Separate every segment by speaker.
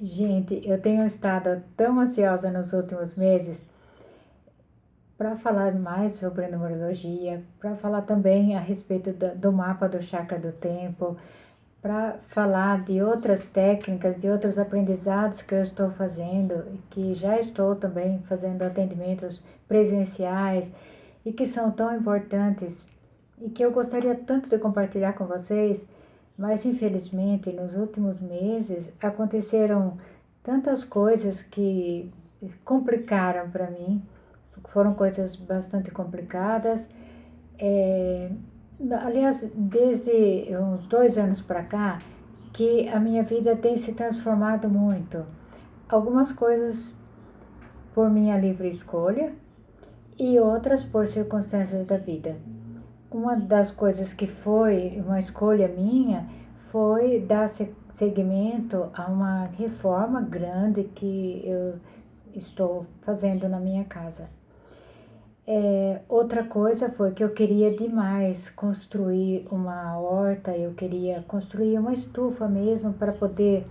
Speaker 1: Gente, eu tenho estado tão ansiosa nos últimos meses para falar mais sobre numerologia, para falar também a respeito do mapa do chakra do tempo, para falar de outras técnicas, de outros aprendizados que eu estou fazendo, e que já estou também fazendo atendimentos presenciais e que são tão importantes e que eu gostaria tanto de compartilhar com vocês, mas infelizmente nos últimos meses aconteceram tantas coisas que complicaram para mim, foram coisas bastante complicadas. É, Aliás, desde uns 2 anos para cá, que a minha vida tem se transformado muito. Algumas coisas por minha livre escolha e outras por circunstâncias da vida. Uma das coisas que foi uma escolha minha foi dar seguimento a uma reforma grande que eu estou fazendo na minha casa. Outra coisa foi que eu queria demais construir uma horta, eu queria construir uma estufa mesmo para poder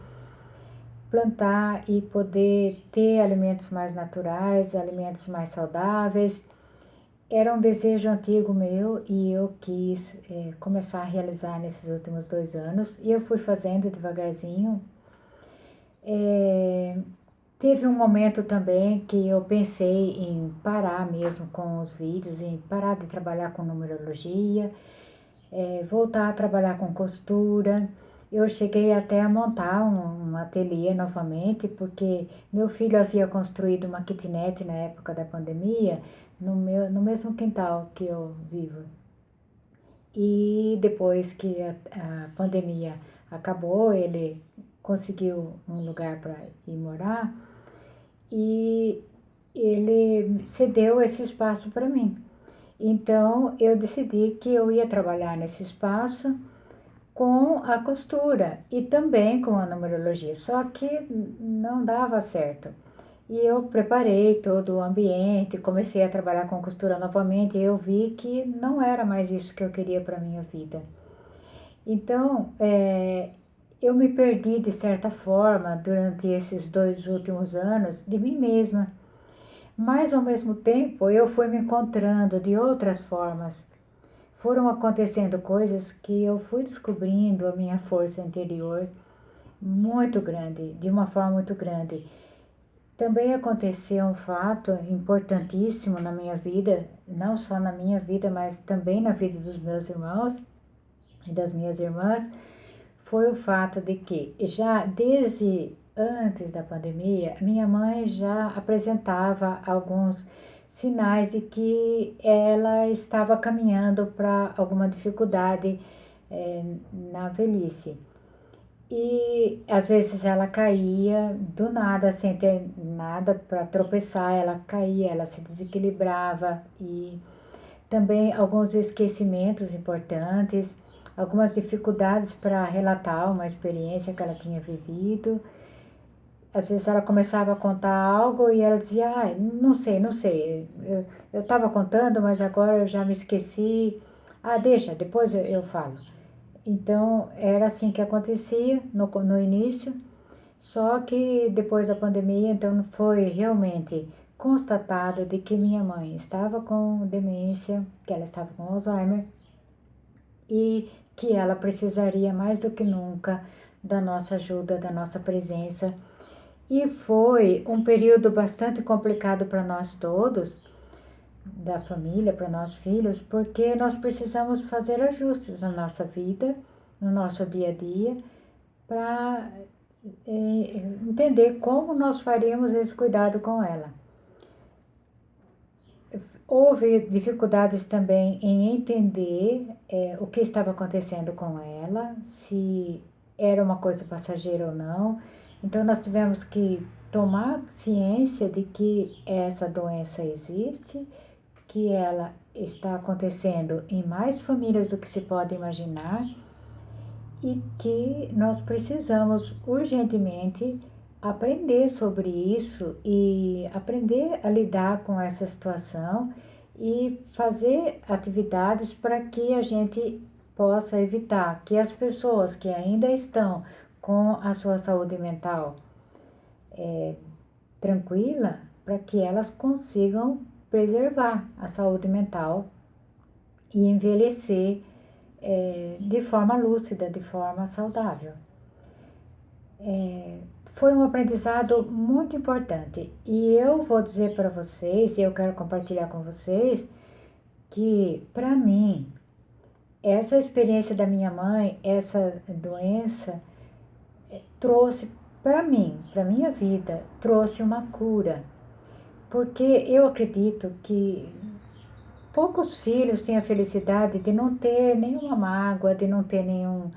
Speaker 1: plantar e poder ter alimentos mais naturais, alimentos mais saudáveis. Era um desejo antigo meu e eu quis começar a realizar nesses últimos 2 anos e eu fui fazendo devagarzinho. É, Teve um momento também que eu pensei em parar mesmo com os vídeos, em parar de trabalhar com numerologia, voltar a trabalhar com costura. Eu cheguei até a montar um ateliê novamente, porque meu filho havia construído uma kitnet na época da pandemia, no mesmo quintal que eu vivo. E depois que a pandemia acabou, ele conseguiu um lugar para ir morar e ele cedeu esse espaço para mim. Então eu decidi que eu ia trabalhar nesse espaço com a costura e também com a numerologia, só que não dava certo. E eu preparei todo o ambiente, comecei a trabalhar com costura novamente e eu vi que não era mais isso que eu queria para minha vida. Então, eu me perdi de certa forma durante esses 2 últimos anos de mim mesma, mas ao mesmo tempo eu fui me encontrando de outras formas. Foram acontecendo coisas que eu fui descobrindo a minha força interior muito grande, de uma forma muito grande. Também aconteceu um fato importantíssimo na minha vida, não só na minha vida, mas também na vida dos meus irmãos e das minhas irmãs, foi o fato de que já desde antes da pandemia, minha mãe já apresentava alguns sinais de que ela estava caminhando para alguma dificuldade na velhice. E às vezes ela caía do nada, sem ter nada para tropeçar, ela caía, ela se desequilibrava e também alguns esquecimentos importantes, algumas dificuldades para relatar uma experiência que ela tinha vivido. Às vezes ela começava a contar algo e ela dizia, ah, não sei, não sei, eu estava contando, mas agora eu já me esqueci. Ah, deixa, depois eu falo. Então era assim que acontecia no início, só que depois da pandemia, então foi realmente constatado de que minha mãe estava com demência, que ela estava com Alzheimer e que ela precisaria mais do que nunca da nossa ajuda, da nossa presença. E foi um período bastante complicado para nós todos, da família, para nós filhos, porque nós precisamos fazer ajustes na nossa vida, no nosso dia a dia, para entender como nós faríamos esse cuidado com ela. Houve dificuldades também em entender o que estava acontecendo com ela, se era uma coisa passageira ou não. Então, nós tivemos que tomar ciência de que essa doença existe, que ela está acontecendo em mais famílias do que se pode imaginar e que nós precisamos urgentemente aprender sobre isso e aprender a lidar com essa situação e fazer atividades para que a gente possa evitar que as pessoas que ainda estão com a sua saúde mental tranquila para que elas consigam preservar a saúde mental e envelhecer de forma lúcida, de forma saudável. Foi um aprendizado muito importante e eu vou dizer para vocês, e eu quero compartilhar com vocês, que para mim, essa experiência da minha mãe, essa doença, trouxe para mim, para minha vida, trouxe uma cura. Porque eu acredito que poucos filhos têm a felicidade de não ter nenhuma mágoa, de não ter nenhum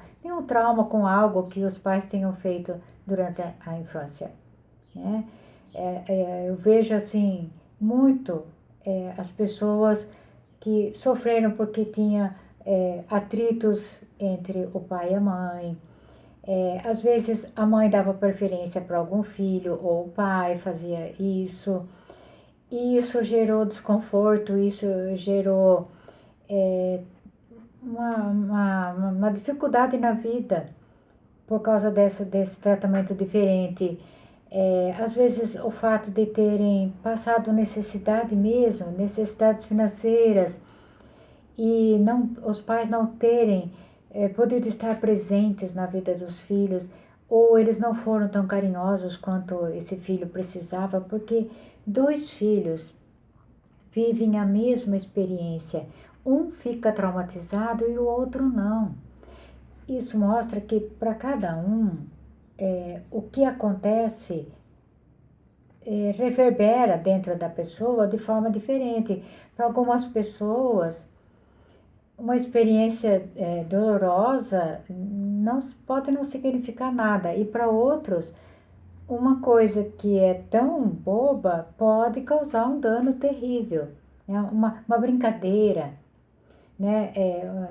Speaker 1: trauma com algo que os pais tenham feito durante a infância, né? Eu vejo assim muito as pessoas que sofreram porque tinha atritos entre o pai e a mãe. Às vezes a mãe dava preferência para algum filho ou o pai fazia isso. E isso gerou desconforto, isso gerou uma dificuldade na vida por causa desse tratamento diferente. Às vezes o fato de terem passado necessidade mesmo, necessidades financeiras, e não, os pais não terem podido estar presentes na vida dos filhos, ou eles não foram tão carinhosos quanto esse filho precisava, porque dois filhos vivem a mesma experiência. Um fica traumatizado e o outro não. Isso mostra que para cada um, o que acontece reverbera dentro da pessoa de forma diferente. Para algumas pessoas, uma experiência dolorosa pode não significar nada, e para outros, uma coisa que é tão boba pode causar um dano terrível, né? Uma brincadeira, né?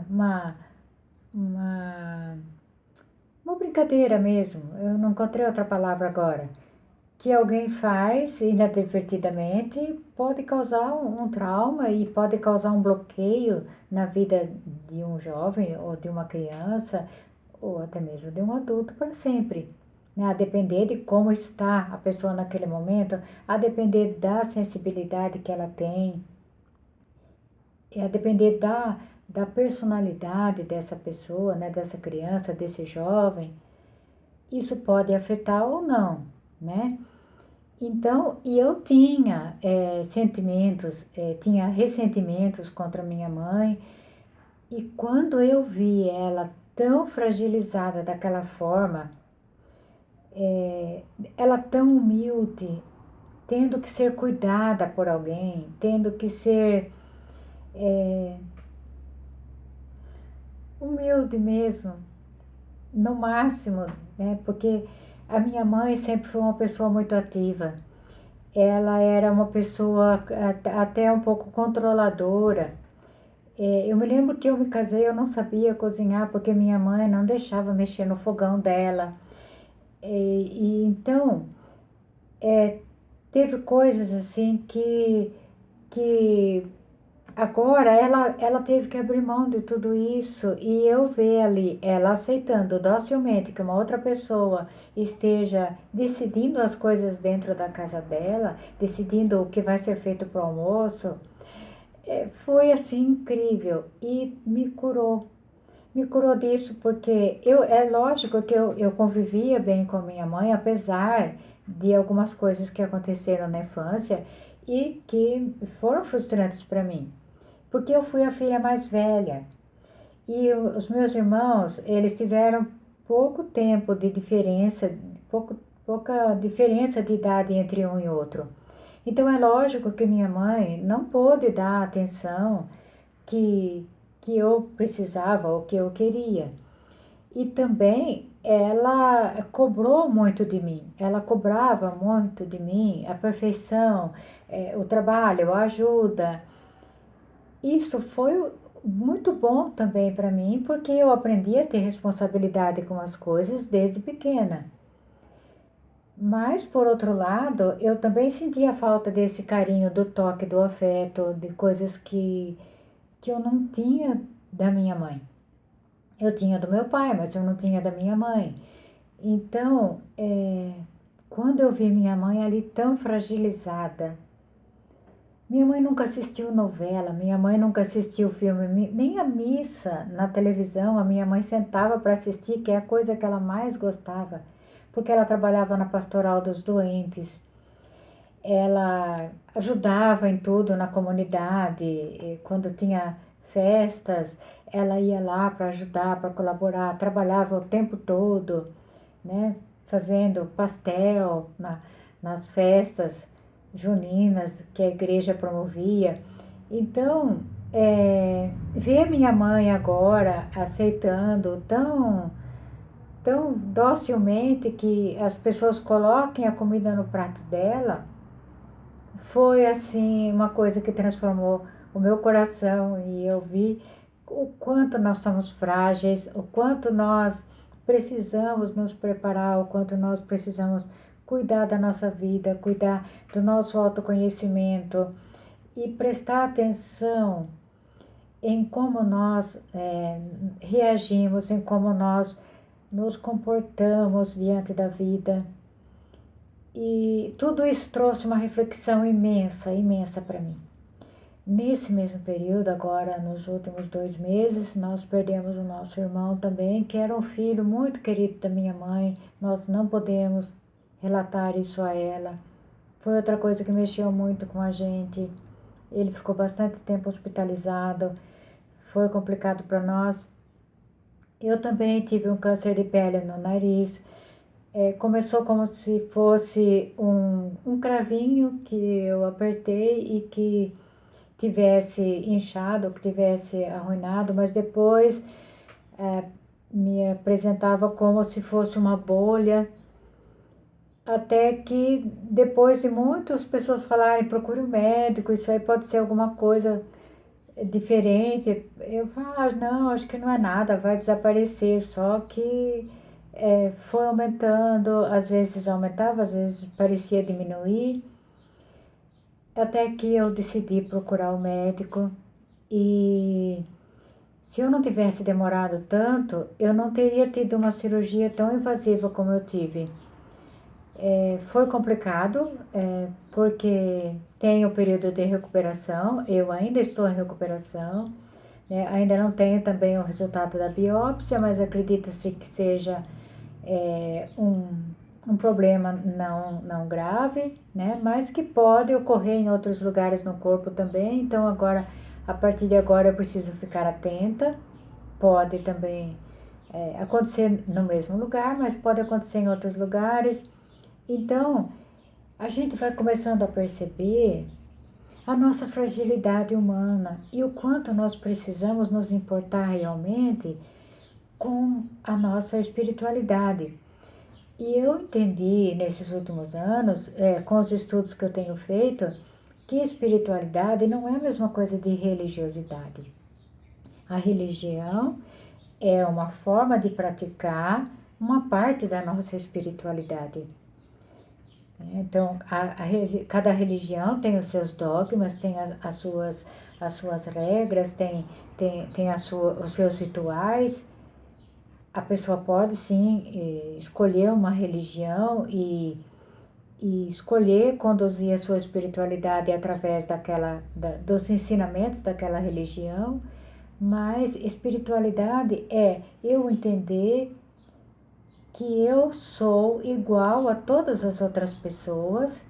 Speaker 1: Uma, uma brincadeira mesmo, eu não encontrei outra palavra agora, que alguém faz inadvertidamente pode causar um trauma e pode causar um bloqueio na vida de um jovem ou de uma criança ou até mesmo de um adulto para sempre, né? A depender de como está a pessoa naquele momento, a depender da sensibilidade que ela tem, e a depender da personalidade dessa pessoa, né? Dessa criança, desse jovem, isso pode afetar ou não, né? Então, e eu tinha sentimentos, tinha ressentimentos contra minha mãe, e quando eu vi ela tão fragilizada daquela forma, ela tão humilde, tendo que ser cuidada por alguém, tendo que ser humilde mesmo, no máximo, né? Porque a minha mãe sempre foi uma pessoa muito ativa. Ela era uma pessoa até um pouco controladora. Eu me lembro que eu me casei, eu não sabia cozinhar porque minha mãe não deixava mexer no fogão dela. E então, teve coisas assim que agora ela teve que abrir mão de tudo isso, e eu ver ali ela aceitando docilmente que uma outra pessoa esteja decidindo as coisas dentro da casa dela, decidindo o que vai ser feito para o almoço, foi assim incrível e me curou. Me curou disso porque é lógico que eu convivia bem com minha mãe, apesar de algumas coisas que aconteceram na infância e que foram frustrantes para mim, porque eu fui a filha mais velha e os meus irmãos, eles tiveram pouco tempo de diferença, pouca diferença de idade entre um e outro. Então é lógico que minha mãe não pôde dar a atenção que, que eu precisava ou que eu queria. E também ela cobrou muito de mim, ela cobrava muito de mim a perfeição, o trabalho, a ajuda. Isso foi muito bom também para mim, porque eu aprendi a ter responsabilidade com as coisas desde pequena. Mas, por outro lado, eu também sentia falta desse carinho, do toque, do afeto, de coisas que eu não tinha da minha mãe. Eu tinha do meu pai, mas eu não tinha da minha mãe. Então, quando eu vi minha mãe ali tão fragilizada, minha mãe nunca assistiu novela, minha mãe nunca assistiu filme, nem a missa na televisão, a minha mãe sentava para assistir, que é a coisa que ela mais gostava, porque ela trabalhava na pastoral dos doentes, ela ajudava em tudo na comunidade, e quando tinha festas, ela ia lá para ajudar, para colaborar, trabalhava o tempo todo, né, fazendo pastel nas festas juninas que a igreja promovia. Então, ver minha mãe agora aceitando tão docilmente que as pessoas coloquem a comida no prato dela, foi assim uma coisa que transformou o meu coração, e eu vi o quanto nós somos frágeis, o quanto nós precisamos nos preparar, o quanto nós precisamos cuidar da nossa vida, cuidar do nosso autoconhecimento e prestar atenção em como nós reagimos, em como nós nos comportamos diante da vida. E tudo isso trouxe uma reflexão imensa, imensa para mim. Nesse mesmo período, agora nos últimos 2 meses, nós perdemos o nosso irmão também, que era um filho muito querido da minha mãe. Nós não podemos relatar isso a ela. Foi outra coisa que mexeu muito com a gente. Ele ficou bastante tempo hospitalizado, foi complicado para nós. Eu também tive um câncer de pele no nariz. Começou como se fosse um cravinho que eu apertei e que tivesse inchado, que tivesse arruinado, mas depois me apresentava como se fosse uma bolha, até que depois de muitas pessoas falarem, procure um médico, isso aí pode ser alguma coisa diferente. Eu falo, não, acho que não é nada, vai desaparecer, só que foi aumentando, às vezes aumentava, às vezes parecia diminuir, até que eu decidi procurar o médico. E se eu não tivesse demorado tanto, eu não teria tido uma cirurgia tão invasiva como eu tive. Foi complicado, porque tem o período de recuperação, eu ainda estou em recuperação, né? Ainda não tenho também o resultado da biópsia, mas acredita-se que seja um problema não grave, né? Mas que pode ocorrer em outros lugares no corpo também. Então agora, a partir de agora, eu preciso ficar atenta. Pode também acontecer no mesmo lugar, mas pode acontecer em outros lugares. Então, a gente vai começando a perceber a nossa fragilidade humana e o quanto nós precisamos nos importar realmente com a nossa espiritualidade. E eu entendi nesses últimos anos, com os estudos que eu tenho feito, que espiritualidade não é a mesma coisa de religiosidade. A religião é uma forma de praticar uma parte da nossa espiritualidade. Então, cada religião tem os seus dogmas, tem as suas regras, tem os seus rituais. A pessoa pode sim escolher uma religião e escolher conduzir a sua espiritualidade através dos ensinamentos daquela religião, mas espiritualidade é eu entender que eu sou igual a todas as outras pessoas,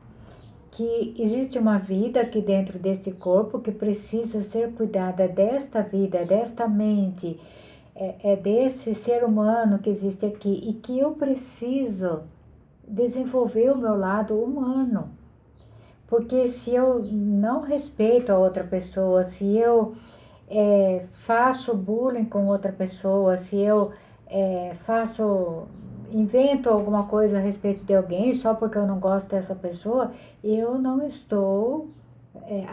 Speaker 1: que existe uma vida aqui dentro deste corpo que precisa ser cuidada, desta vida, desta mente, desse ser humano que existe aqui, e que eu preciso desenvolver o meu lado humano. Porque se eu não respeito a outra pessoa, se eu faço bullying com outra pessoa, se eu invento alguma coisa a respeito de alguém só porque eu não gosto dessa pessoa, eu não estou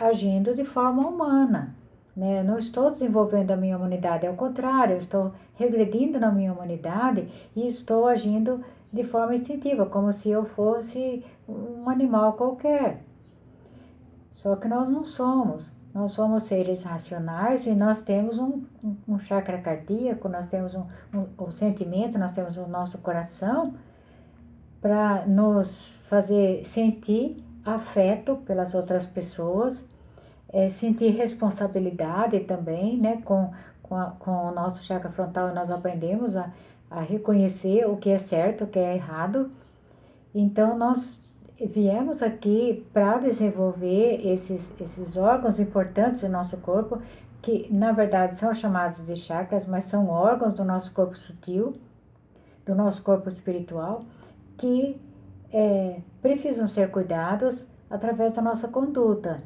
Speaker 1: agindo de forma humana, né? Eu não estou desenvolvendo a minha humanidade, ao contrário, eu estou regredindo na minha humanidade e estou agindo de forma instintiva, como se eu fosse um animal qualquer. Só que nós não somos. Nós somos seres racionais e nós temos um chakra cardíaco, nós temos um sentimento, nós temos o nosso coração para nos fazer sentir afeto pelas outras pessoas, sentir responsabilidade também, né? Com o nosso chakra frontal nós aprendemos a reconhecer o que é certo, o que é errado. Então nós viemos aqui para desenvolver esses órgãos importantes do nosso corpo, que na verdade são chamados de chakras, mas são órgãos do nosso corpo sutil, do nosso corpo espiritual, que precisam ser cuidados através da nossa conduta.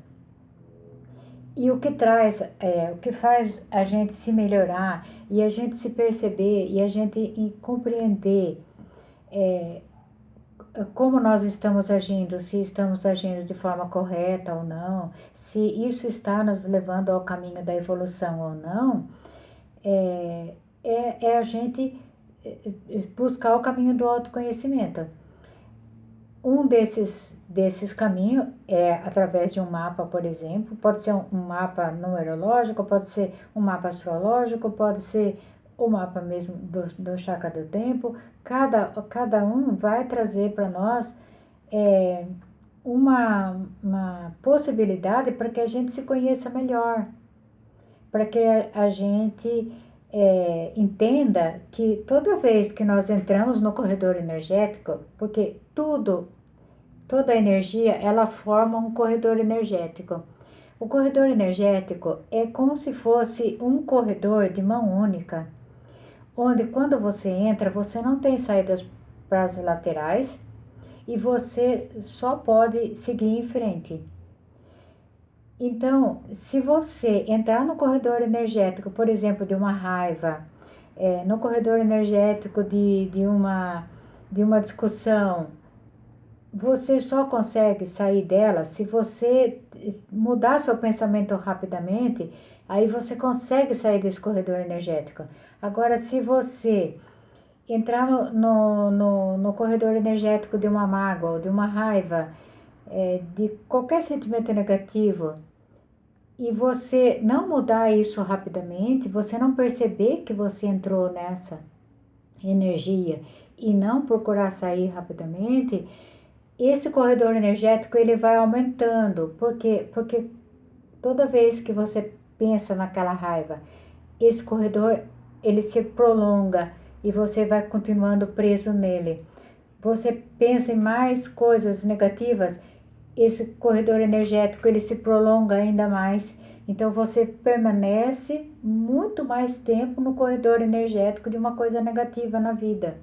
Speaker 1: E o que traz, o que faz a gente se melhorar e a gente se perceber e a gente compreender como nós estamos agindo, se estamos agindo de forma correta ou não, se isso está nos levando ao caminho da evolução ou não, é a gente buscar o caminho do autoconhecimento. Um desses caminhos é através de um mapa, por exemplo, pode ser um mapa numerológico, pode ser um mapa astrológico, pode ser o mapa mesmo do chakra do tempo. Cada um vai trazer para nós uma possibilidade para que a gente se conheça melhor, para que a gente entenda que toda vez que nós entramos no corredor energético, porque toda a energia, ela forma um corredor energético. O corredor energético é como se fosse um corredor de mão única, onde quando você entra, você não tem saídas para as laterais e você só pode seguir em frente. Então, se você entrar no corredor energético, por exemplo, de uma raiva, no corredor energético de uma discussão, você só consegue sair dela se você mudar seu pensamento rapidamente, aí você consegue sair desse corredor energético. Agora, se você entrar no corredor energético de uma mágoa ou de uma raiva, de qualquer sentimento negativo, e você não mudar isso rapidamente, você não perceber que você entrou nessa energia e não procurar sair rapidamente, esse corredor energético ele vai aumentando. Por quê? Porque toda vez que você pensa naquela raiva, esse corredor ele se prolonga e você vai continuando preso nele. Você pensa em mais coisas negativas, esse corredor energético ele se prolonga ainda mais. Então você permanece muito mais tempo no corredor energético de uma coisa negativa na vida.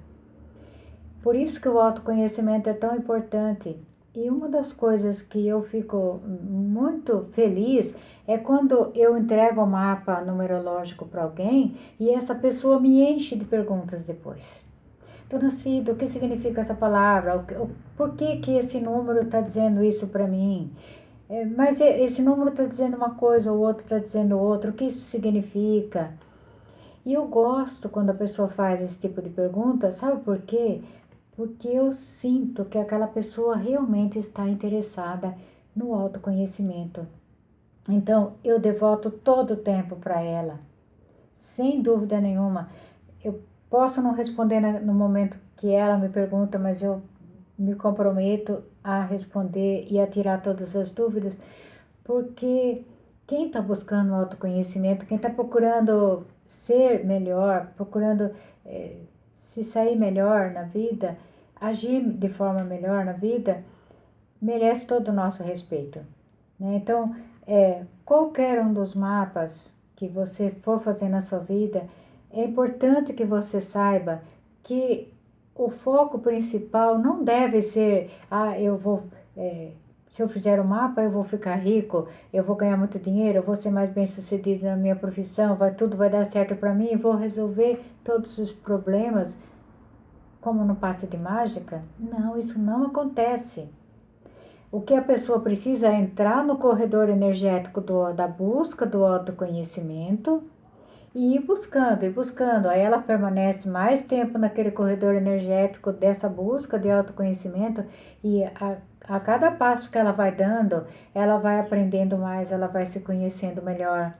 Speaker 1: Por isso que o autoconhecimento é tão importante. E uma das coisas que eu fico muito feliz é quando eu entrego o mapa numerológico para alguém e essa pessoa me enche de perguntas depois. Dona Cida, o que significa essa palavra? Por que que esse número está dizendo isso para mim? Mas esse número está dizendo uma coisa, o outro está dizendo outra. O que isso significa? E eu gosto quando a pessoa faz esse tipo de pergunta, sabe por quê? Porque eu sinto que aquela pessoa realmente está interessada no autoconhecimento. Então, eu devoto todo o tempo para ela, sem dúvida nenhuma. Eu posso não responder no momento que ela me pergunta, mas eu me comprometo a responder e a tirar todas as dúvidas, porque quem está buscando autoconhecimento, quem está procurando ser melhor, procurando se sair melhor na vida, agir de forma melhor na vida, merece todo o nosso respeito, né? Então, qualquer um dos mapas que você for fazer na sua vida, é importante que você saiba que o foco principal não deve ser, se eu fizer o mapa, eu vou ficar rico, eu vou ganhar muito dinheiro, eu vou ser mais bem-sucedido na minha profissão, tudo vai dar certo para mim, vou resolver todos os problemas como no passe de mágica. Não, isso não acontece. O que a pessoa precisa é entrar no corredor energético da busca do autoconhecimento e ir buscando, e buscando. Aí ela permanece mais tempo naquele corredor energético dessa busca de autoconhecimento e a cada passo que ela vai dando, ela vai aprendendo mais, ela vai se conhecendo melhor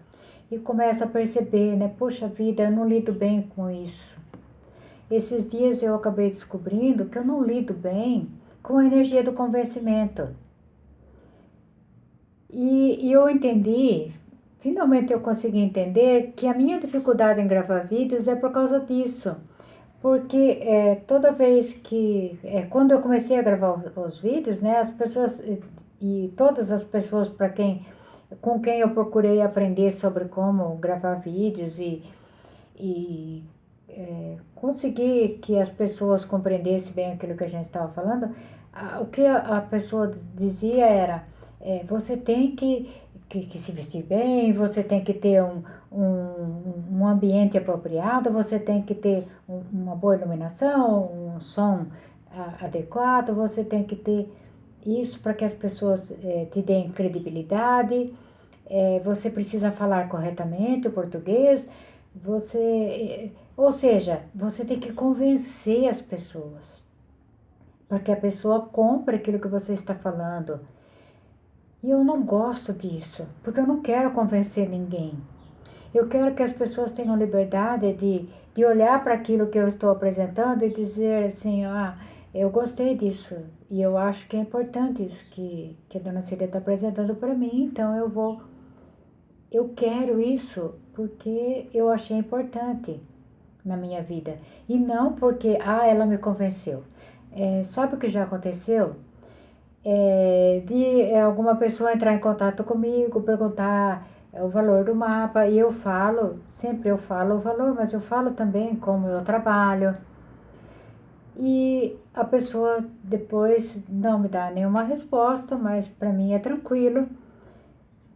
Speaker 1: e começa a perceber, né? Poxa vida, eu não lido bem com isso. esses dias eu acabei descobrindo que eu não lido bem com a energia do convencimento. E eu entendi, finalmente eu consegui entender que a minha dificuldade em gravar vídeos é por causa disso. Porque toda vez que, quando eu comecei a gravar os vídeos, né, as pessoas, e todas as pessoas com quem eu procurei aprender sobre como gravar vídeos e conseguir que as pessoas compreendessem bem aquilo que a gente estava falando, o que a pessoa dizia era, você tem que se vestir bem, você tem que ter um ambiente apropriado, você tem que ter uma boa iluminação, um som adequado, você tem que ter isso para que as pessoas te deem credibilidade, você precisa falar corretamente o português, ou seja, você tem que convencer as pessoas para que a pessoa compre aquilo que você está falando. E eu não gosto disso, porque eu não quero convencer ninguém. Eu quero que as pessoas tenham liberdade de olhar para aquilo que eu estou apresentando e dizer assim, eu gostei disso e eu acho que é importante isso que a dona Cília está apresentando para mim, então eu quero isso porque eu achei importante na minha vida e não porque, ela me convenceu. Sabe o que já aconteceu? De alguma pessoa entrar em contato comigo, perguntar o valor do mapa, e eu falo, sempre eu falo o valor, mas eu falo também como eu trabalho. E a pessoa depois não me dá nenhuma resposta, mas para mim é tranquilo.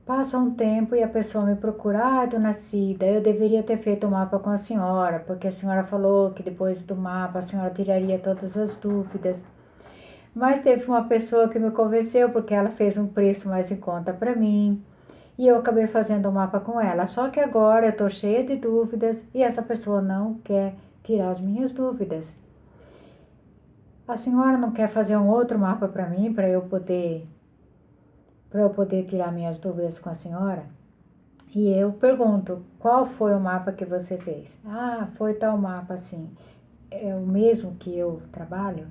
Speaker 1: Passa um tempo e a pessoa me procura, dona Cida, eu deveria ter feito o mapa com a senhora, porque a senhora falou que depois do mapa a senhora tiraria todas as dúvidas. Mas teve uma pessoa que me convenceu porque ela fez um preço mais em conta para mim. E eu acabei fazendo o mapa com ela. Só que agora eu estou cheia de dúvidas e essa pessoa não quer tirar as minhas dúvidas. A senhora não quer fazer um outro mapa para mim para eu poder tirar minhas dúvidas com a senhora? E eu pergunto, qual foi o mapa que você fez? Foi tal mapa assim. É o mesmo que eu trabalho?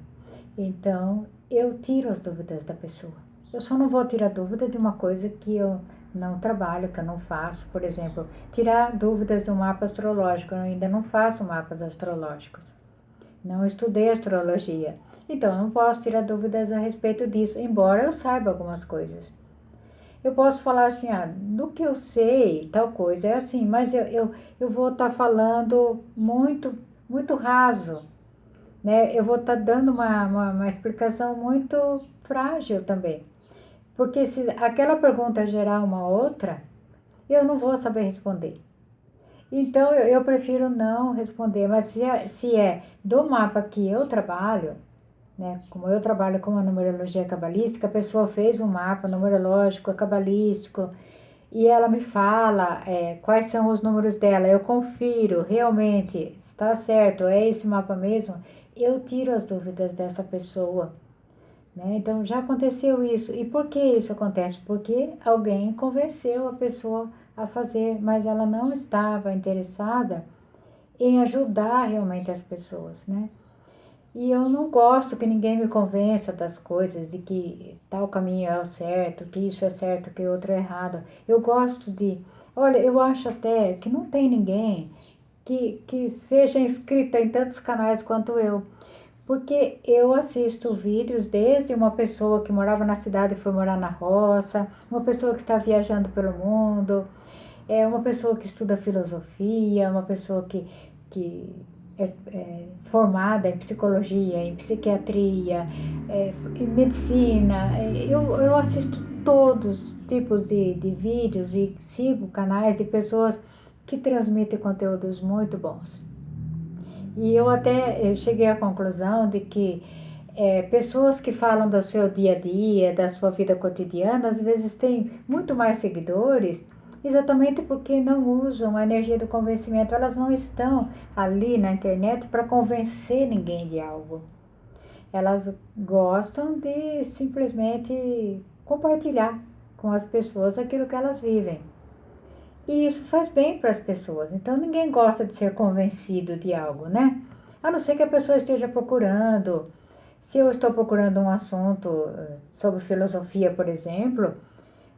Speaker 1: Então, eu tiro as dúvidas da pessoa. Eu só não vou tirar dúvida de uma coisa que eu não trabalho, que eu não faço. Por exemplo, tirar dúvidas do mapa astrológico. Eu ainda não faço mapas astrológicos. Não estudei astrologia. Então, eu não posso tirar dúvidas a respeito disso, embora eu saiba algumas coisas. Eu posso falar assim, do que eu sei, tal coisa, é assim, mas eu vou estar falando muito, muito raso, né? Eu vou estar dando uma explicação muito frágil também. Porque se aquela pergunta gerar uma outra, eu não vou saber responder. Então, eu prefiro não responder. Mas se é do mapa que eu trabalho, né? Como eu trabalho com a numerologia cabalística, a pessoa fez um mapa numerológico, cabalístico, e ela me fala quais são os números dela. Eu confiro, realmente, está certo, é esse mapa mesmo. Eu tiro as dúvidas dessa pessoa, né? Então, já aconteceu isso. E por que isso acontece? Porque alguém convenceu a pessoa a fazer, mas ela não estava interessada em ajudar realmente as pessoas, né? E eu não gosto que ninguém me convença das coisas, de que tal caminho é o certo, que isso é certo, que outro é errado. Eu gosto olha, eu acho até que não tem ninguém que seja inscrita em tantos canais quanto eu. Porque eu assisto vídeos desde uma pessoa que morava na cidade e foi morar na roça, uma pessoa que está viajando pelo mundo, uma pessoa que estuda filosofia, uma pessoa que é formada em psicologia, em psiquiatria, em medicina. Eu assisto todos os tipos de vídeos e sigo canais de pessoas que transmitem conteúdos muito bons. E eu até cheguei à conclusão de que pessoas que falam do seu dia a dia, da sua vida cotidiana, às vezes têm muito mais seguidores, exatamente porque não usam a energia do convencimento. Elas não estão ali na internet para convencer ninguém de algo. Elas gostam de simplesmente compartilhar com as pessoas aquilo que elas vivem. E isso faz bem para as pessoas. Então ninguém gosta de ser convencido de algo, né? A não ser que a pessoa esteja procurando. Se eu estou procurando um assunto sobre filosofia, por exemplo,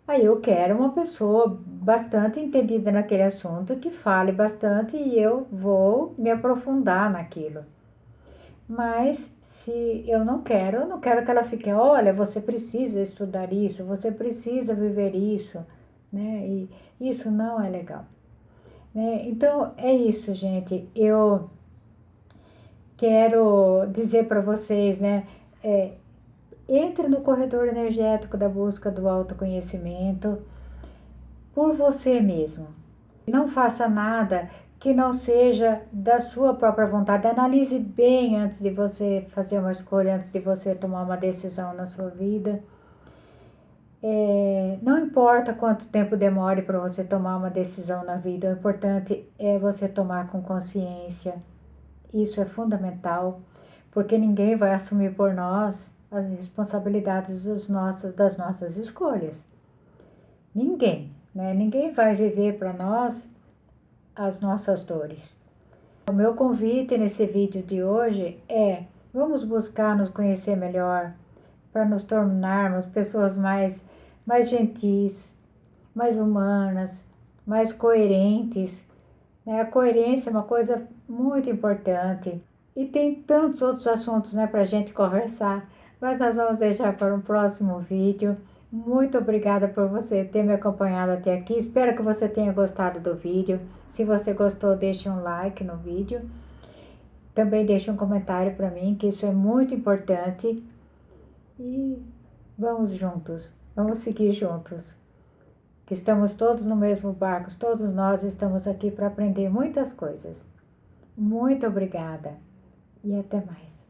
Speaker 1: aí eu quero uma pessoa bastante entendida naquele assunto, que fale bastante e eu vou me aprofundar naquilo. Mas se eu não quero que ela fique, olha, você precisa estudar isso, você precisa viver isso, né? E isso não é legal, né? Então é isso, gente. Eu quero dizer para vocês, né? Entre no corredor energético da busca do autoconhecimento por você mesmo. Não faça nada que não seja da sua própria vontade. Analise bem antes de você fazer uma escolha, antes de você tomar uma decisão na sua vida. Não importa quanto tempo demore para você tomar uma decisão na vida, o importante é você tomar com consciência. Isso é fundamental, porque ninguém vai assumir por nós as responsabilidades das nossas escolhas. Ninguém, né? Ninguém vai viver para nós as nossas dores. O meu convite nesse vídeo de hoje é: vamos buscar nos conhecer melhor para nos tornarmos pessoas mais gentis, mais humanas, mais coerentes, né? A coerência é uma coisa muito importante e tem tantos outros assuntos, né, para a gente conversar, mas nós vamos deixar para um próximo vídeo. Muito obrigada por você ter me acompanhado até aqui. Espero que você tenha gostado do vídeo. Se você gostou, deixe um like no vídeo. Também deixe um comentário para mim, que isso é muito importante. E vamos juntos, vamos seguir juntos. Que estamos todos no mesmo barco, todos nós estamos aqui para aprender muitas coisas. Muito obrigada e até mais.